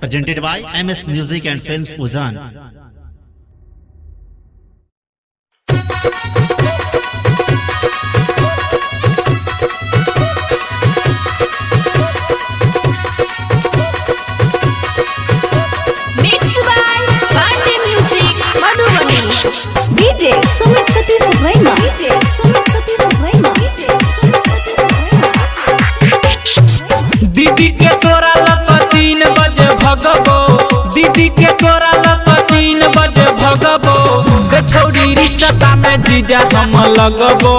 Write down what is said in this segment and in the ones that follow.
presented by MS Music and Films Uzan. Mixed by Bande Music Madhubani. DJ Sumit Satish Raima. दीदी के तोरा luck 3 बजे भगबो, दीदी के तोरा लक 3 बजे भगबो। गछौरी रिश्ता में जीजा हम लगबो,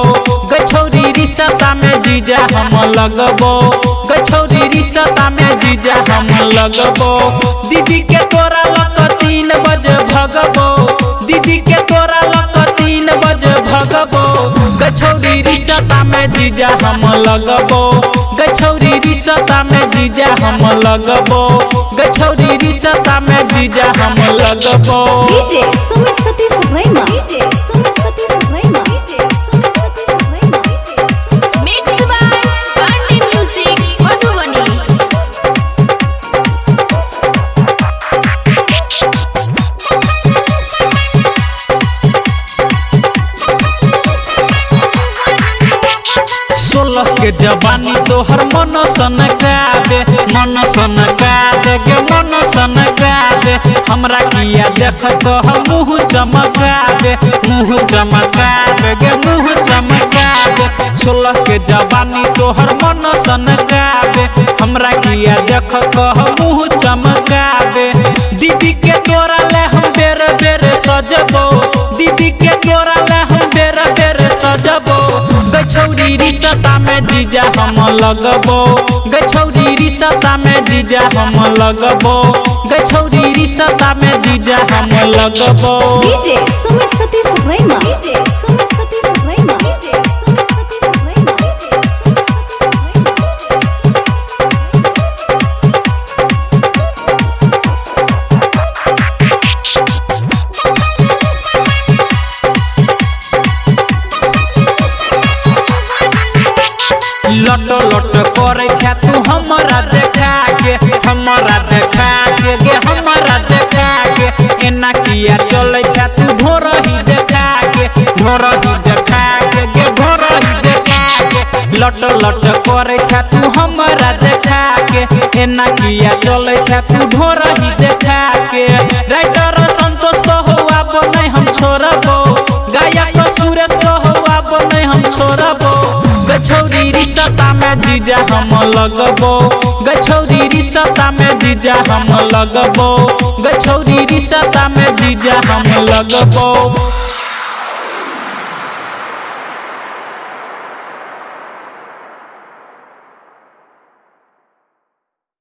गछौरी रिश्ता में जीजा हम लगबो, गछौरी रिश्ता में जीजा हम लगबो। दीदी के तोरा लक 3 बजे भगबो, दीदी के तोरा लक 3 बजे भगबो। गछौरी रिश्ता में जीजा हम लगबो, गछौरी रिश्ता में जीजा हम लगबो, गछौरी रिश्ता में जीजा हम लगबो। DJ Sumit Satish Raima. Mixed by Bande Music Madhubani. सोलह के जवानी तोहर मन सनकावे, मन सनकावे गे मन सनकावे। हमरा किया देख तो हम मुँह चमकावे, मुँह चमकावे गे मुँह चमकावे। सोलह के जवानी तोहर मन सनकावे, हमरा किया देख तो हम मुँह चमकावे। दीदी के तोरा ले हम बेर बेर सजबो, दीदी के तोरा ले हम बेर बेर सजबो। गछौरी रिश्ता में जीजा हम लगबो, गछौरी रिश्ता में जीजा हम लगबो, गछौरी रिश्ता में जीजा हम लगबो। DJ Sumit Satish Raima. लट लट करे छा तू हमरा देखा के, हमरा देखा के गे हमरा देखा के। एना किया चले छा तू ढोरही देखा के, ढोरही देखा के गे ढोरही देखा के। लट लट करे छा तू हमरा देखा के, एना किया चले छा तू ढोरही देखा के। राइटर संतोष को हुआ बनै हम छोड़बो, गायक सुरेश को हुआ बनै हम छोड़बो। गछौरी रिश्ता में जीजा हम लगबो, गछौरी रिश्ता में जीजा हम लगबो, गछौरी रिश्ता में जीजा हम लगबो।